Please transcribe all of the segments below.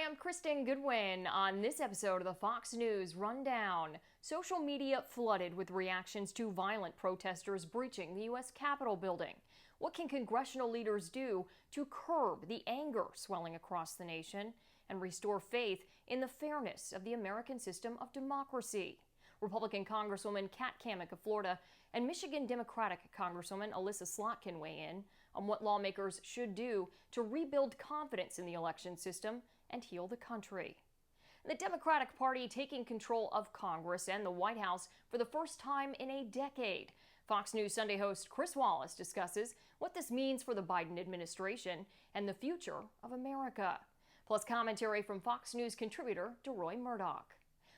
I'm Kristen Goodwin. On this episode of the Fox News Rundown, social media flooded with reactions to violent protesters breaching the U.S. Capitol building. What can congressional leaders do to curb the anger swelling across the nation and restore faith in the fairness of the American system of democracy? Republican Congresswoman Cammack of Florida and Michigan Democratic Congresswoman Slotkin weigh in on what lawmakers should do to rebuild confidence in the election system and heal the country. The Democratic Party taking control of Congress and the White House for the first time in a decade. Fox News Sunday host Chris Wallace discusses what this means for the Biden administration and the future of America. Plus commentary from Fox News contributor DeRoy Murdoch.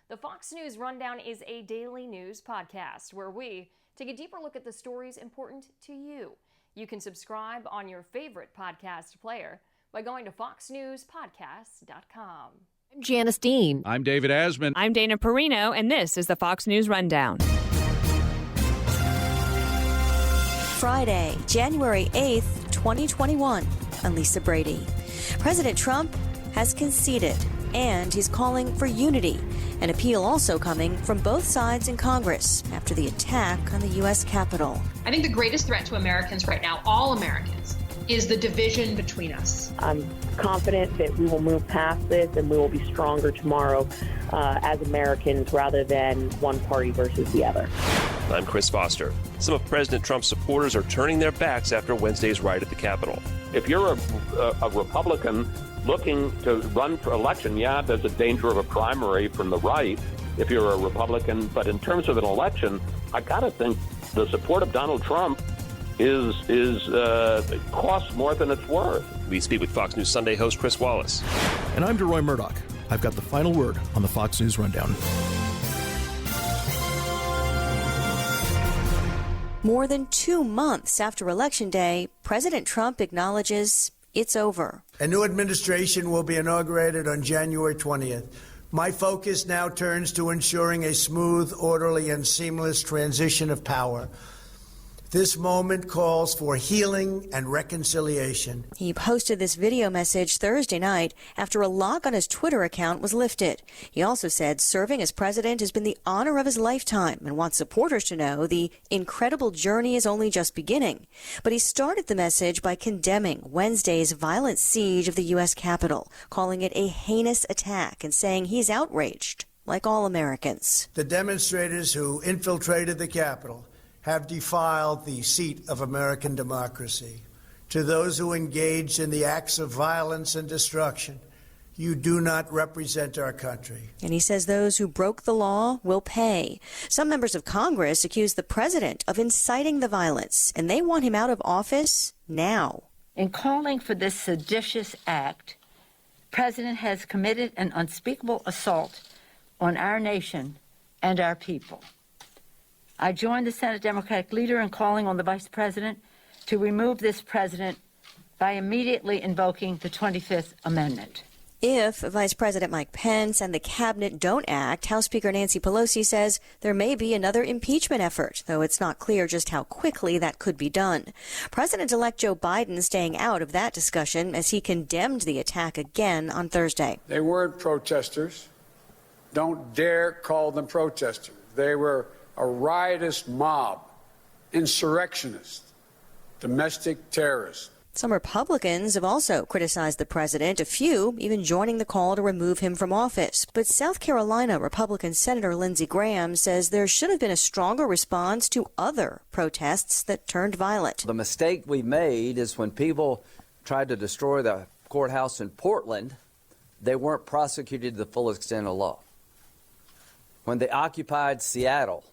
The Fox News Rundown is a daily news podcast where we take a deeper look at the stories important to you. You can subscribe on your favorite podcast player by going to foxnewspodcasts.com. I'm Janice Dean. I'm David Asman. I'm Dana Perino, and this is the Fox News Rundown. Friday, January 8th, 2021. I'm Lisa Brady. President Trump has conceded, and he's calling for unity. An appeal also coming from both sides in Congress after the attack on the U.S. Capitol. I think the greatest threat to Americans right now, all Americans, is the division between us. I'm confident that we will move past this and we will be stronger tomorrow as Americans rather than one party versus the other. I'm Chris Foster. Some of President Trump's supporters are turning their backs after Wednesday's riot at the Capitol. If you're a Republican looking to run for election, yeah, there's a danger of a primary from the right if you're a Republican. But in terms of an election, I got to think the support of Donald Trump costs more than it's worth. We speak with Fox News Sunday host Chris Wallace. And I'm DeRoy Murdoch. I've got the final word on the Fox News Rundown. More than 2 months after Election Day, President Trump acknowledges it's over. A new administration will be inaugurated on January 20th. My focus now turns to ensuring a smooth, orderly, and seamless transition of power. This moment calls for healing and reconciliation. He posted this video message Thursday night after a lock on his Twitter account was lifted. He also said serving as president has been the honor of his lifetime and wants supporters to know the incredible journey is only just beginning. But he started the message by condemning Wednesday's violent siege of the U.S. Capitol, calling it a heinous attack and saying he's outraged, like all Americans. The demonstrators who infiltrated the Capitol have defiled the seat of American democracy. To those who engaged in the acts of violence and destruction, you do not represent our country. And he says those who broke the law will pay. Some members of Congress accuse the president of inciting the violence, and they want him out of office now. In calling for this seditious act, the president has committed an unspeakable assault on our nation and our people. I join the Senate Democratic leader in calling on the Vice President to remove this president by immediately invoking the 25th Amendment. If Vice President Mike Pence and the cabinet don't act, House Speaker Nancy Pelosi says there may be another impeachment effort, though it's not clear just how quickly that could be done. President-elect Joe Biden staying out of that discussion as he condemned the attack again on Thursday. They weren't protesters. Don't dare call them protesters. They were a riotous mob, insurrectionists, domestic terrorists. Some Republicans have also criticized the president, a few even joining the call to remove him from office. But South Carolina Republican Senator Lindsey Graham says there should have been a stronger response to other protests that turned violent. The mistake we made is when people tried to destroy the courthouse in Portland, they weren't prosecuted to the full extent of the law. When they occupied Seattle,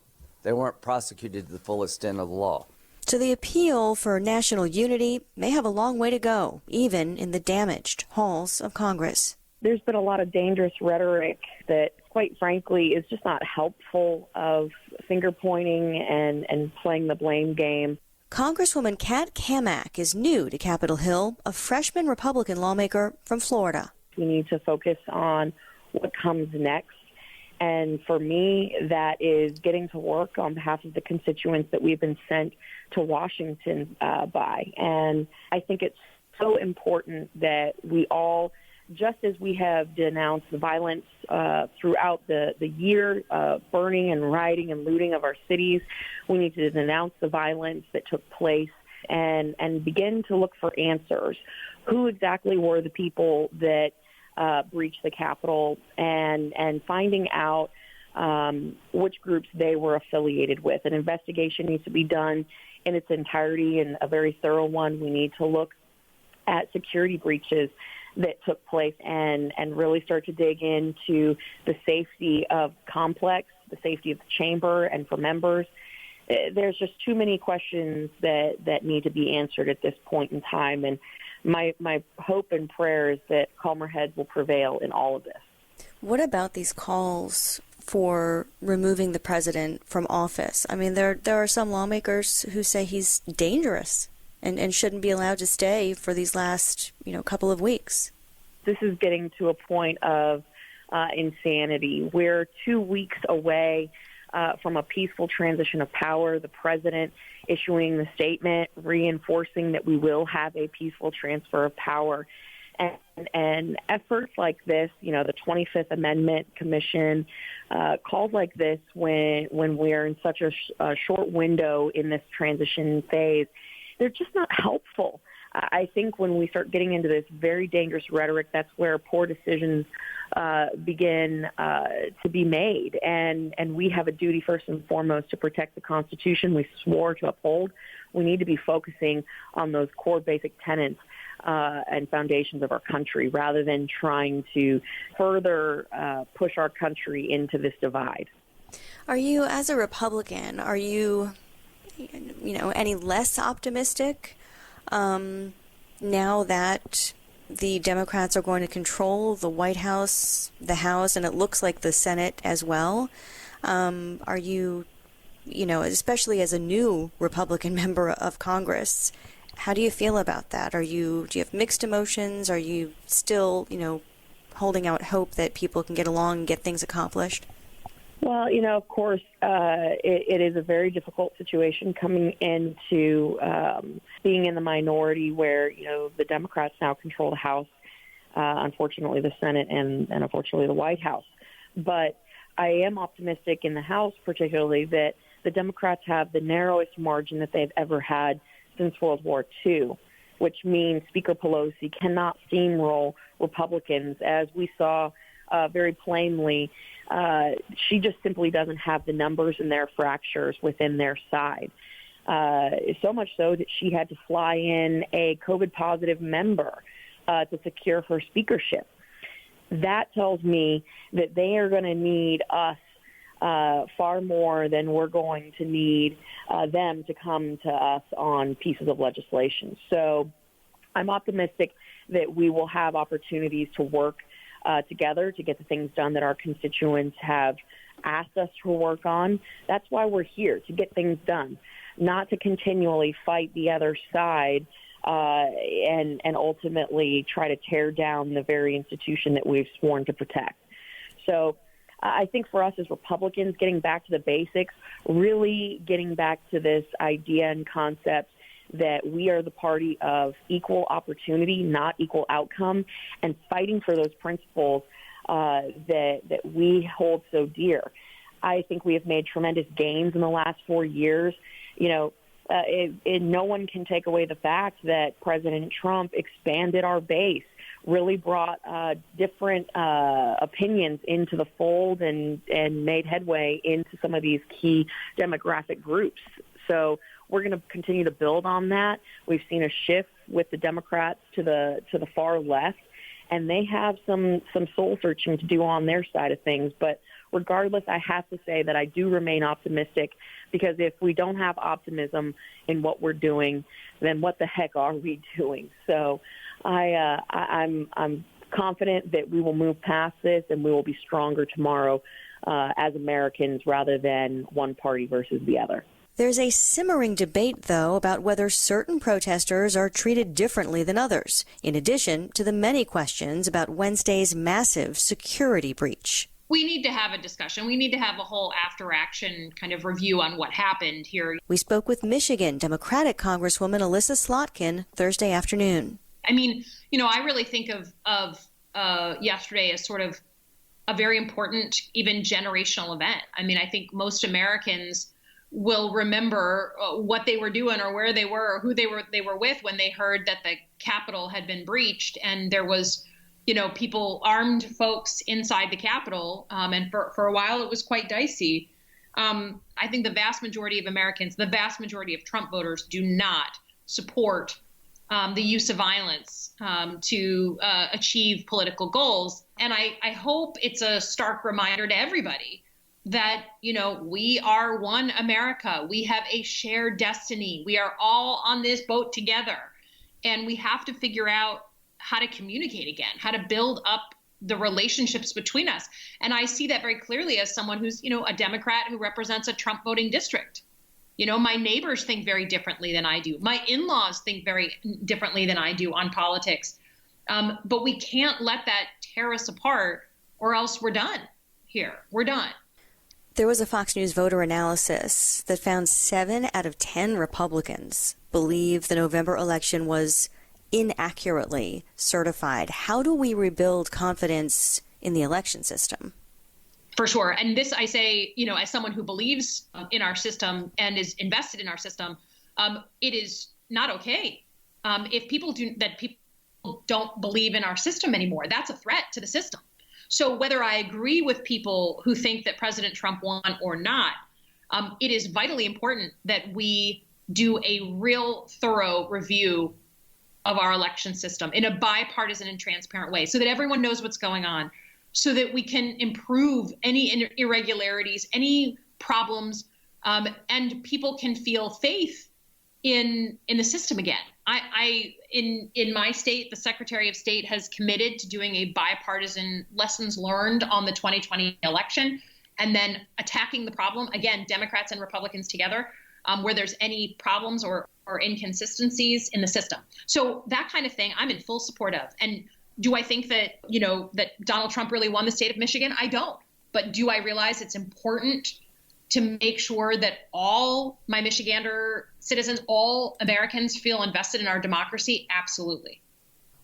they weren't prosecuted to the full extent of the law. So the appeal for national unity may have a long way to go, even in the damaged halls of Congress. There's been a lot of dangerous rhetoric that, quite frankly, is just not helpful, of finger-pointing and playing the blame game. Congresswoman Cammack is new to Capitol Hill, a freshman Republican lawmaker from Florida. We need to focus on what comes next. And for me, that is getting to work on behalf of the constituents that we've been sent to Washington by. And I think it's so important that we all just as we have denounced the violence throughout the year, burning and rioting and looting of our cities, we need to denounce the violence that took place and begin to look for answers. Who exactly were the people that breached the Capitol, and finding out which groups they were affiliated with. An investigation needs to be done in its entirety, and a very thorough one. We need to look at security breaches that took place and really start to dig into the safety of complex, the safety of the chamber and for members. There's just too many questions that need to be answered at this point in time. And my hope and prayer is that calmer heads will prevail in all of this. What about these calls for removing the president from office? I mean, there are some lawmakers who say he's dangerous and shouldn't be allowed to stay for these last, couple of weeks. This is getting to a point of insanity. We're 2 weeks away from a peaceful transition of power. The president issuing the statement reinforcing that we will have a peaceful transfer of power. And efforts like this, the 25th Amendment Commission, calls like this when we're in such a short window in this transition phase, they're just not helpful. I think when we start getting into this very dangerous rhetoric, that's where poor decisions begin to be made. And we have a duty, first and foremost, to protect the Constitution we swore to uphold. We need to be focusing on those core basic tenets and foundations of our country, rather than trying to further push our country into this divide. Are you, as a Republican, any less optimistic now that the Democrats are going to control the White House, the House, and it looks like the Senate as well? Are you, especially as a new Republican member of Congress, how do you feel about that? Do you have mixed emotions? Are you still, holding out hope that people can get along and get things accomplished? Well, of course, it is a very difficult situation coming into being in the minority where, the Democrats now control the House, unfortunately the Senate, and unfortunately the White House. But I am optimistic in the House, particularly, that the Democrats have the narrowest margin that they've ever had since World War II, which means Speaker Pelosi cannot steamroll Republicans, as we saw very plainly. She just simply doesn't have the numbers and their fractures within their side. So much so that she had to fly in a COVID-positive member to secure her speakership. That tells me that they are going to need us far more than we're going to need them to come to us on pieces of legislation. So I'm optimistic that we will have opportunities to work together to get the things done that our constituents have asked us to work on. That's why we're here, to get things done, not to continually fight the other side and ultimately try to tear down the very institution that we've sworn to protect. So I think for us as Republicans, getting back to the basics, really getting back to this idea and concept that we are the party of equal opportunity, not equal outcome, and fighting for those principles that we hold so dear. I think we have made tremendous gains in the last 4 years. No one can take away the fact that President Trump expanded our base, really brought different opinions into the fold and made headway into some of these key demographic groups. So we're going to continue to build on that. We've seen a shift with the Democrats to the far left, and they have some soul searching to do on their side of things. But regardless, I have to say that I do remain optimistic, because if we don't have optimism in what we're doing, then what the heck are we doing? So I'm confident that we will move past this and we will be stronger tomorrow as Americans, rather than one party versus the other. There's a simmering debate, though, about whether certain protesters are treated differently than others, in addition to the many questions about Wednesday's massive security breach. We need to have a discussion. We need to have a whole after-action kind of review on what happened here. We spoke with Michigan Democratic Congresswoman Alyssa Slotkin Thursday afternoon. I mean, I really think of yesterday as sort of a very important, even generational event. I mean, I think most Americans will remember what they were doing or where they were or who they were with when they heard that the Capitol had been breached and there was, people, armed folks inside the Capitol. And for a while, it was quite dicey. I think the vast majority of Americans, the vast majority of Trump voters do not support the use of violence to achieve political goals. And I hope it's a stark reminder to everybody that, we are one America. We have a shared destiny. We are all on this boat together. And we have to figure out how to communicate again, how to build up the relationships between us. And I see that very clearly as someone who's, a Democrat who represents a Trump voting district. My neighbors think very differently than I do. My in-laws think very differently than I do on politics. But we can't let that tear us apart or else we're done here. We're done. There was a Fox News voter analysis that found 7 out of 10 Republicans believe the November election was inaccurately certified. How do we rebuild confidence in the election system? For sure. And this, I say, as someone who believes in our system and is invested in our system, it is not okay if people don't believe in our system anymore. That's a threat to the system. So whether I agree with people who think that President Trump won or not, it is vitally important that we do a real thorough review of our election system in a bipartisan and transparent way so that everyone knows what's going on, so that we can improve any irregularities, any problems, and people can feel faith in the system again. In my state, the Secretary of State has committed to doing a bipartisan lessons learned on the 2020 election and then attacking the problem, again, Democrats and Republicans together, where there's any problems or inconsistencies in the system. So that kind of thing I'm in full support of. And do I think that, that Donald Trump really won the state of Michigan? I don't. But do I realize it's important to make sure that all my Michigander citizens, all Americans feel invested in our democracy? Absolutely.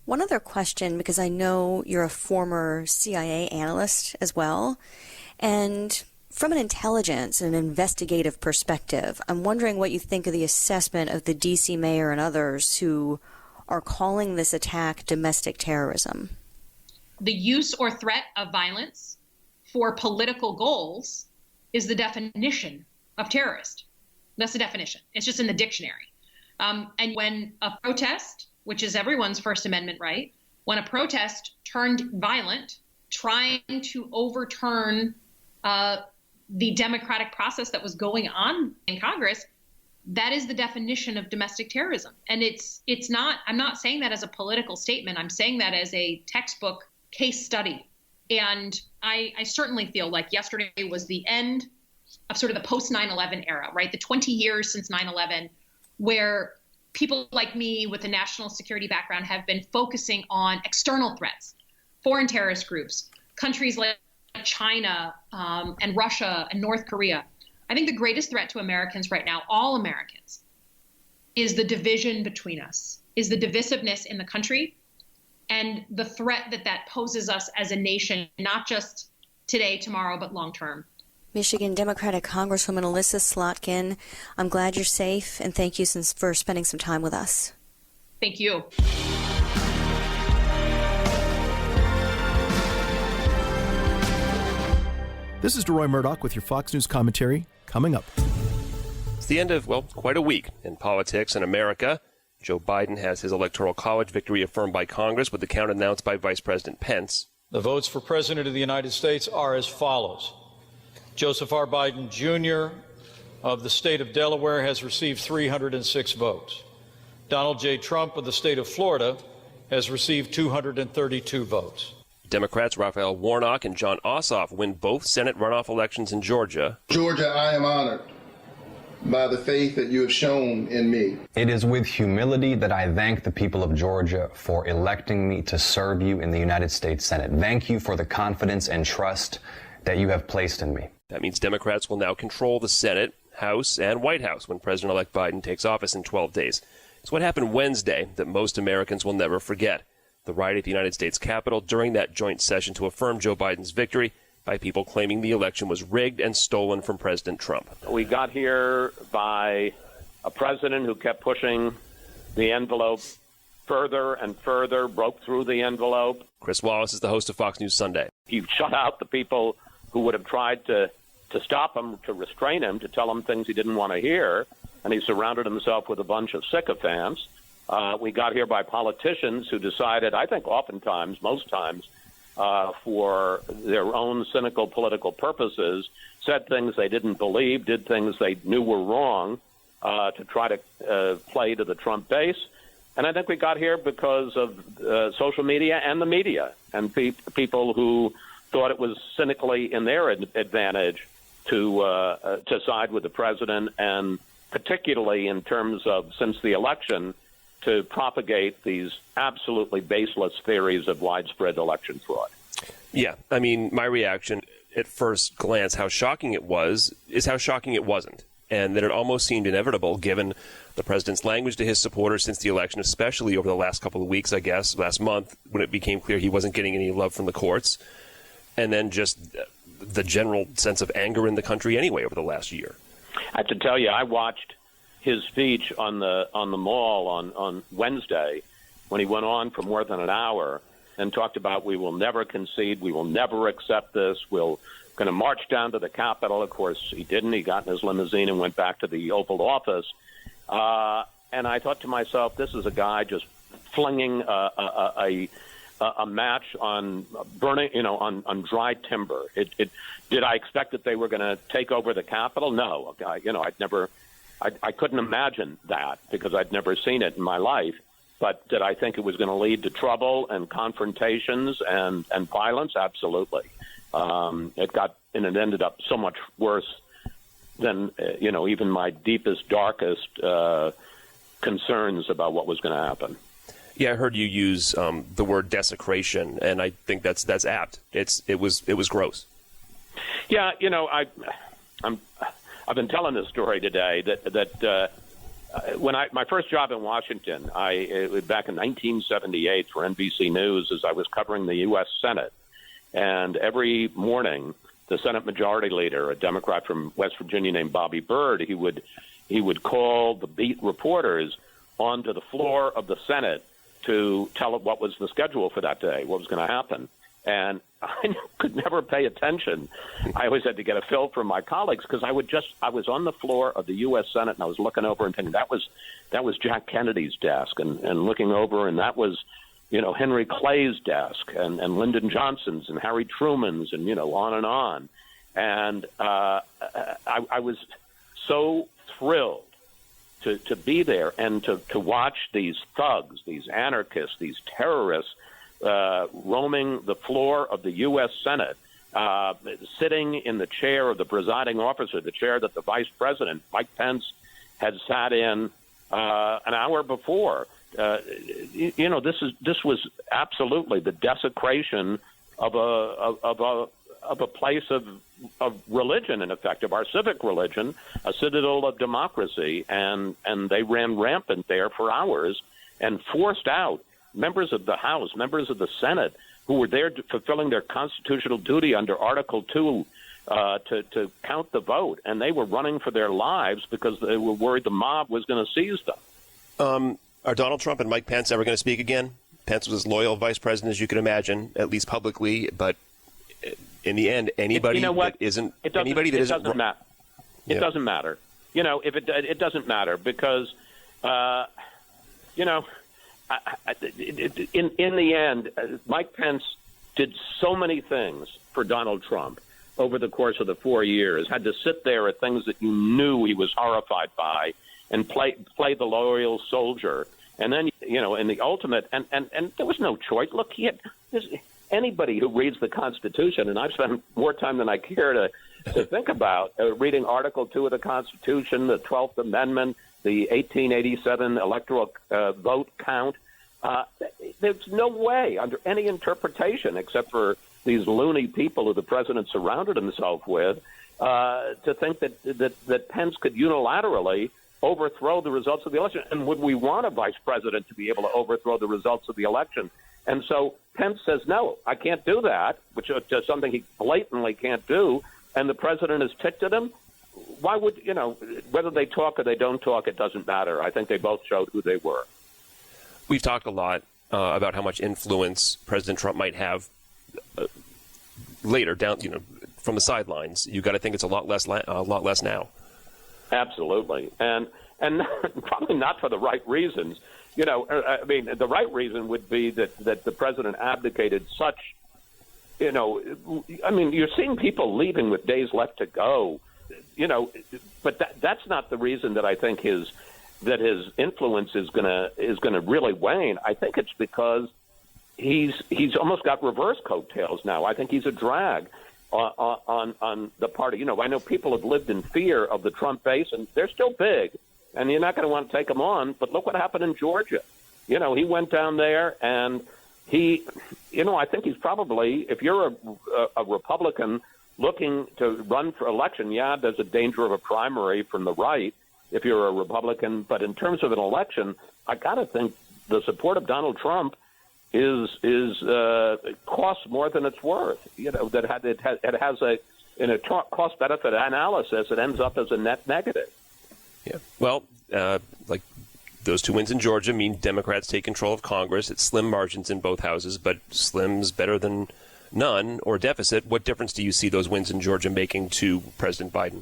One other question, because I know you're a former CIA analyst as well, and from an intelligence and an investigative perspective, I'm wondering what you think of the assessment of the D.C. mayor and others who are calling this attack domestic terrorism. The use or threat of violence for political goals is the definition of terrorist. That's the definition. It's just in the dictionary. And when a protest, which is everyone's First Amendment right, when a protest turned violent, trying to overturn the democratic process that was going on in Congress, that is the definition of domestic terrorism. And it's not, I'm not saying that as a political statement. I'm saying that as a textbook case study. And I certainly feel like yesterday was the end of sort of the post 9/11 era, right? The 20 years since 9/11, where people like me with a national security background have been focusing on external threats, foreign terrorist groups, countries like China and Russia and North Korea. I think the greatest threat to Americans right now, all Americans, is the division between us, is the divisiveness in the country, and the threat that poses us as a nation, not just today, tomorrow, but long term. Michigan Democratic Congresswoman Alyssa Slotkin, I'm glad you're safe, and thank you for spending some time with us. Thank you. This is DeRoy Murdoch with your Fox News commentary. Coming up. It's the end of, quite a week in politics in America. Joe Biden has his Electoral College victory affirmed by Congress with the count announced by Vice President Pence. The votes for President of the United States are as follows. Joseph R. Biden, Jr. of the state of Delaware has received 306 votes. Donald J. Trump of the state of Florida has received 232 votes. Democrats Raphael Warnock and John Ossoff win both Senate runoff elections in Georgia. Georgia, I am honored by the faith that you have shown in me. It is with humility that I thank the people of Georgia for electing me to serve you in the United States Senate. Thank you for the confidence and trust that you have placed in me. That means Democrats will now control the Senate, House, and White House when President-elect Biden takes office in 12 days. It's what happened Wednesday that most Americans will never forget. the riot at the United States Capitol during that joint session to affirm Joe Biden's victory by people claiming the election was rigged and stolen from President Trump. We got here by a president who kept pushing the envelope further and further, broke through the envelope. Chris Wallace is the host of Fox News Sunday. He shut out the people who would have tried to stop him, to restrain him, to tell him things he didn't want to hear, and he surrounded himself with a bunch of sycophants. We got here by politicians who decided, I think oftentimes, most times, for their own cynical political purposes, said things they didn't believe, did things they knew were wrong, to try to play to the Trump base. And I think we got here because of social media and the media and people who thought it was cynically in their advantage to side with the president, and particularly in terms of, since the election, to propagate these absolutely baseless theories of widespread election fraud. Yeah, I mean, my reaction at first glance, how shocking it was, is how shocking it wasn't. And that it almost seemed inevitable, given the president's language to his supporters since the election, especially over the last couple of weeks, I guess, last month, when it became clear he wasn't getting any love from the courts. And then just the general sense of anger in the country anyway over the last year. I have to tell you, I watched his speech on the Mall on Wednesday when he went on for more than an hour and talked about, we will never concede, we will never accept this, we'll going to march down to the Capitol. Of course, he didn't. He got in his limousine and went back to the Oval Office. And I thought to myself, this is a guy just flinging a match on burning, on dry timber. Did I expect that they were going to take over the Capitol? No. I couldn't imagine that because I'd never seen it in my life. But did I think it was going to lead to trouble and confrontations and violence? Absolutely. It ended up so much worse than, even my deepest, darkest concerns about what was going to happen. Yeah, I heard you use the word desecration, and I think that's apt. It was gross. Yeah, I've been telling this story today that when my first job in Washington, back in 1978 for NBC News, as I was covering the U.S. Senate. And every morning, the Senate Majority Leader, a Democrat from West Virginia named Bobby Byrd, he would call the beat reporters onto the floor of the Senate to tell it what was the schedule for that day, what was going to happen. And I could never pay attention. I always had to get a fill from my colleagues because I was on the floor of the U.S. Senate and I was looking over and thinking that was Jack Kennedy's desk, and looking over, and that was Henry Clay's desk and Lyndon Johnson's and Harry Truman's and, on and on. And I was so thrilled to be there and to watch these thugs, these anarchists, these terrorists roaming the floor of the U.S. Senate, sitting in the chair of the presiding officer, the chair that the vice president, Mike Pence, had sat in an hour before. This was absolutely the desecration of a place of religion, in effect, of our civic religion, a citadel of democracy, and they ran rampant there for hours and forced out members of the House, members of the Senate, who were there fulfilling their constitutional duty under Article 2 to count the vote, and they were running for their lives because they were worried the mob was going to seize them. Are Donald Trump and Mike Pence ever going to speak again? Pence was as loyal vice president as you could imagine, at least publicly. But in the end, anybody that isn't anybody that isn't matter. It doesn't matter. If it doesn't matter because in the end, Mike Pence did so many things for Donald Trump over the course of the 4 years. Had to sit there at things that you knew he was horrified by and play the loyal soldier. And then, in the ultimate, and there was no choice. Look, anybody who reads the Constitution, and I've spent more time than I care to think about reading Article 2 of the Constitution, the 12th Amendment, the 1887 electoral vote count. There's no way under any interpretation, except for these loony people who the president surrounded himself with, to think that Pence could unilaterally overthrow the results of the election. And would we want a vice president to be able to overthrow the results of the election And so Pence says, no, I can't do that, which is just something he blatantly can't do. And the president has ticked at him. Why would, whether they talk or they don't talk, it doesn't matter. I think they both showed who they were. We've talked a lot about how much influence President Trump might have later down, from the sidelines. You got to think it's a lot less now. Absolutely, and probably not for the right reasons. The right reason would be that the president abdicated such. You're seeing people leaving with days left to go. But that's not the reason that I think his influence is gonna really wane. I think it's because he's almost got reverse coattails now. I think he's a drag on the party. I know people have lived in fear of the Trump base, and they're still big, and you're not going to want to take them on. But look what happened in Georgia. He went down there, and I think he's probably, if you're a Republican looking to run for election, there's a danger of a primary from the right if you're a Republican. But in terms of an election, I got to think the support of Donald Trump is costs more than it's worth. It has in a cost benefit analysis, it ends up as a net negative. Yeah. Well, like those two wins in Georgia mean Democrats take control of Congress. It's slim margins in both houses, but slim's better than none or deficit. What difference do you see those wins in Georgia making to President Biden?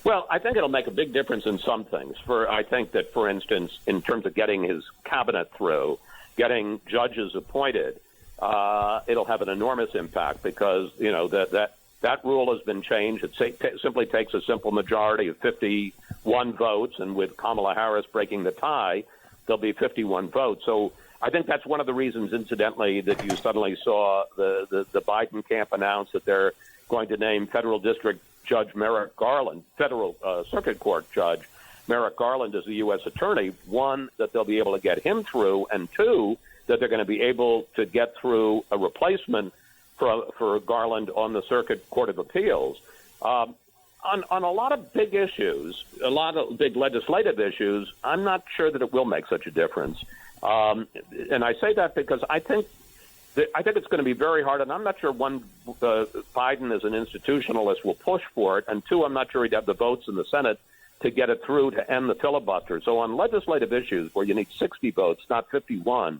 Well, I think it'll make a big difference in some things. I think that, for instance, in terms of getting his cabinet through, getting judges appointed, it'll have an enormous impact because, that rule has been changed. It simply takes a simple majority of 51 votes, and with Kamala Harris breaking the tie, there'll be 51 votes. So I think that's one of the reasons, incidentally, that you suddenly saw the Biden camp announce that they're going to name federal district Judge Merrick Garland, federal circuit court judge Merrick Garland as the U.S. attorney. One, that they'll be able to get him through, and two, that they're going to be able to get through a replacement for Garland on the Circuit Court of Appeals. On a lot of big issues, a lot of big legislative issues, I'm not sure that it will make such a difference. And I say that because I think it's going to be very hard, and I'm not sure, one, Biden as an institutionalist will push for it, and two, I'm not sure he'd have the votes in the Senate to get it through to end the filibuster. So on legislative issues where you need 60 votes, not 51,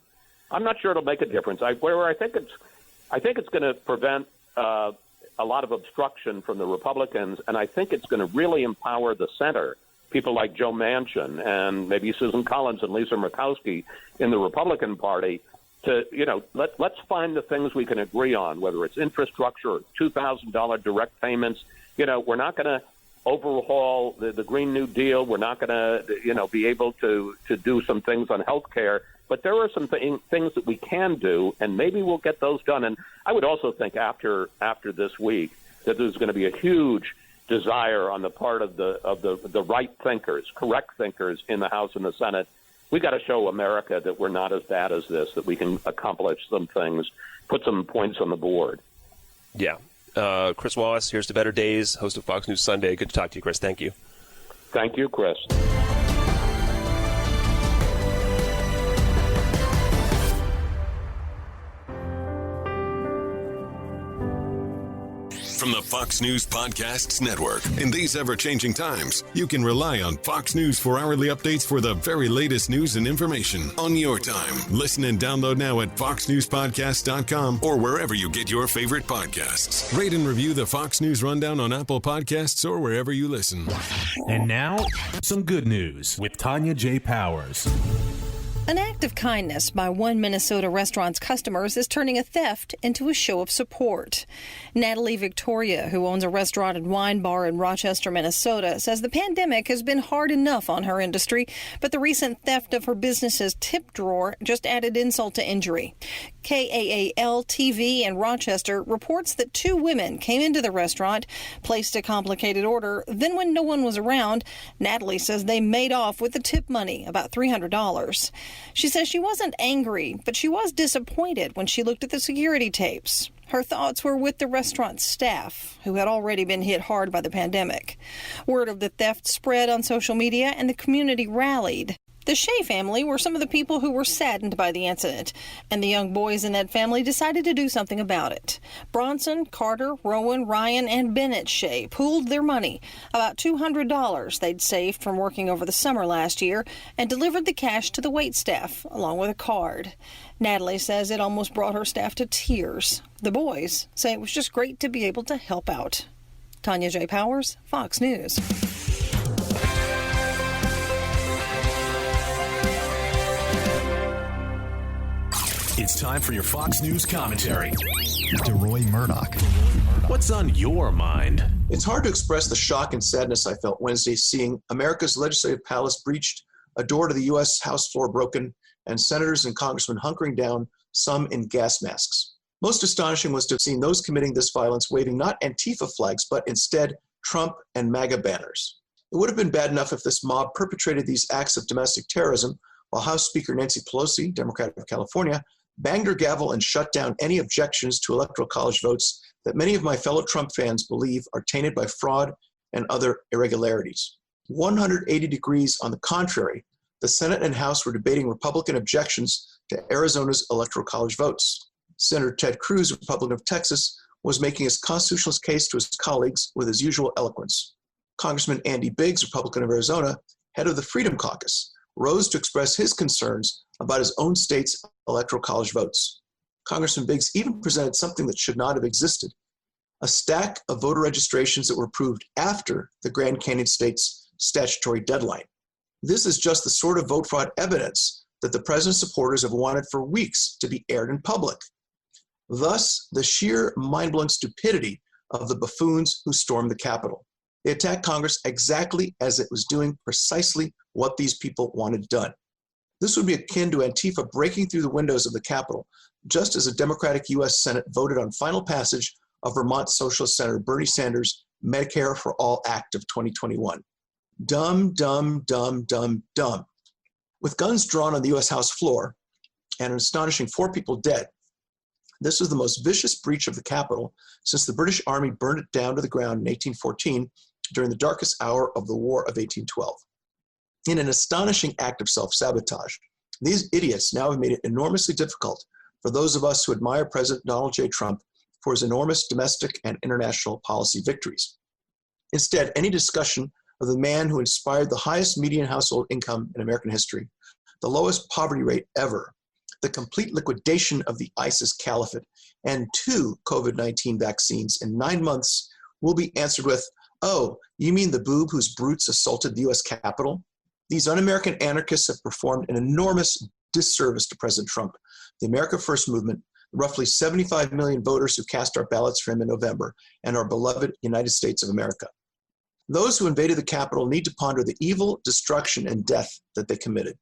I'm not sure it'll make a difference. Where I think it's going to prevent a lot of obstruction from the Republicans, and I think it's going to really empower the center, people like Joe Manchin and maybe Susan Collins and Lisa Murkowski in the Republican Party, to, let's find the things we can agree on, whether it's infrastructure or $2,000 direct payments. We're not going to overhaul the Green New Deal. We're not going to, be able to do some things on health care. But there are some things that we can do, and maybe we'll get those done. And I would also think after this week that there's going to be a huge desire on the part of the right thinkers, correct thinkers in the House and the Senate. We got to show America that we're not as bad as this, that we can accomplish some things, put some points on the board. Yeah. Chris Wallace, here's to better days, host of Fox News Sunday. Good to talk to you, Chris. Thank you. Thank you, Chris. From the Fox News Podcasts Network. In these ever-changing times, you can rely on Fox News for hourly updates for the very latest news and information on your time. Listen and download now at foxnewspodcast.com or wherever you get your favorite podcasts. Rate and review the Fox News Rundown on Apple Podcasts or wherever you listen. And now, some good news with Tanya J. Powers. An act of kindness by one Minnesota restaurant's customers is turning a theft into a show of support. Natalie Victoria, who owns a restaurant and wine bar in Rochester, Minnesota, says the pandemic has been hard enough on her industry, but the recent theft of her business's tip drawer just added insult to injury. KAAL-TV in Rochester reports that two women came into the restaurant, placed a complicated order, then when no one was around, Natalie says they made off with the tip money, about $300. She says she wasn't angry, but she was disappointed when she looked at the security tapes. Her thoughts were with the restaurant's staff, who had already been hit hard by the pandemic. Word of the theft spread on social media, and the community rallied. The Shea family were some of the people who were saddened by the incident, and the young boys in that family decided to do something about it. Bronson, Carter, Rowan, Ryan, and Bennett Shea pooled their money, about $200 they'd saved from working over the summer last year, and delivered the cash to the waitstaff, along with a card. Natalie says it almost brought her staff to tears. The boys say it was just great to be able to help out. Tanya J. Powers, Fox News. It's time for your Fox News commentary. DeRoy Murdoch. What's on your mind? It's hard to express the shock and sadness I felt Wednesday seeing America's legislative palace breached, a door to the U.S. House floor broken, and senators and congressmen hunkering down, some in gas masks. Most astonishing was to have seen those committing this violence waving not Antifa flags, but instead Trump and MAGA banners. It would have been bad enough if this mob perpetrated these acts of domestic terrorism while House Speaker Nancy Pelosi, Democrat of California, banged her gavel and shut down any objections to Electoral College votes that many of my fellow Trump fans believe are tainted by fraud and other irregularities. 180 degrees on the contrary, the Senate and House were debating Republican objections to Arizona's Electoral College votes. Senator Ted Cruz, Republican of Texas, was making his constitutionalist case to his colleagues with his usual eloquence. Congressman Andy Biggs, Republican of Arizona, head of the Freedom Caucus, rose to express his concerns about his own state's Electoral College votes. Congressman Biggs even presented something that should not have existed, a stack of voter registrations that were approved after the Grand Canyon State's statutory deadline. This is just the sort of vote fraud evidence that the president's supporters have wanted for weeks to be aired in public. Thus, the sheer mind-blowing stupidity of the buffoons who stormed the Capitol. They attacked Congress exactly as it was doing precisely what these people wanted done. This would be akin to Antifa breaking through the windows of the Capitol, just as a Democratic U.S. Senate voted on final passage of Vermont Socialist Senator Bernie Sanders' Medicare for All Act of 2021. Dumb, dumb, dumb, dumb, dumb. With guns drawn on the U.S. House floor and an astonishing 4 people dead, this was the most vicious breach of the Capitol since the British Army burned it down to the ground in 1814 during the darkest hour of the War of 1812. In an astonishing act of self-sabotage, these idiots now have made it enormously difficult for those of us who admire President Donald J. Trump for his enormous domestic and international policy victories. Instead, any discussion of the man who inspired the highest median household income in American history, the lowest poverty rate ever, the complete liquidation of the ISIS caliphate, and 2 COVID-19 vaccines in 9 months will be answered with, "Oh, you mean the boob whose brutes assaulted the U.S. Capitol?" These un-American anarchists have performed an enormous disservice to President Trump, the America First movement, the roughly 75 million voters who cast our ballots for him in November, and our beloved United States of America. Those who invaded the Capitol need to ponder the evil, destruction, and death that they committed.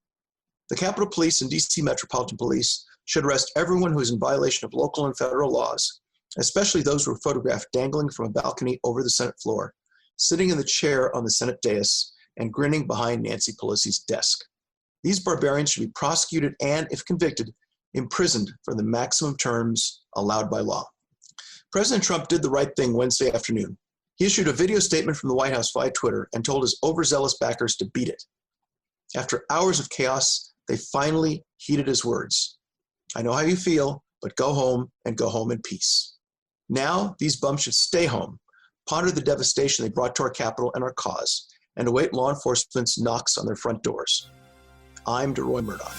The Capitol Police and D.C. Metropolitan Police should arrest everyone who is in violation of local and federal laws, especially those who were photographed dangling from a balcony over the Senate floor, sitting in the chair on the Senate dais, and grinning behind Nancy Pelosi's desk. These barbarians should be prosecuted and, if convicted, imprisoned for the maximum terms allowed by law. President Trump did the right thing Wednesday afternoon. He issued a video statement from the White House via Twitter and told his overzealous backers to beat it. After hours of chaos, they finally heeded his words. "I know how you feel, but go home and go home in peace." Now, these bums should stay home, ponder the devastation they brought to our Capitol and our cause, and await law enforcement's knocks on their front doors. I'm DeRoy Murdoch.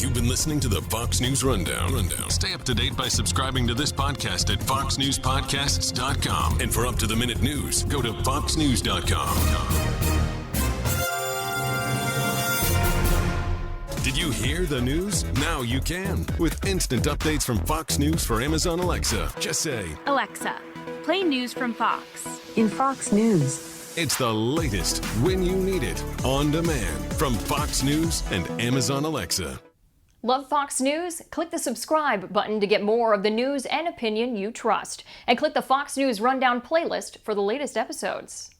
You've been listening to the Fox News Rundown. Stay up to date by subscribing to this podcast at foxnewspodcasts.com. And for up-to-the-minute news, go to foxnews.com. Did you hear the news? Now you can. With instant updates from Fox News for Amazon Alexa. Just say, "Alexa, play news from Fox." In Fox News. It's the latest when you need it, on demand from Fox News and Amazon Alexa. Love Fox News? Click the subscribe button to get more of the news and opinion you trust. And click the Fox News Rundown playlist for the latest episodes.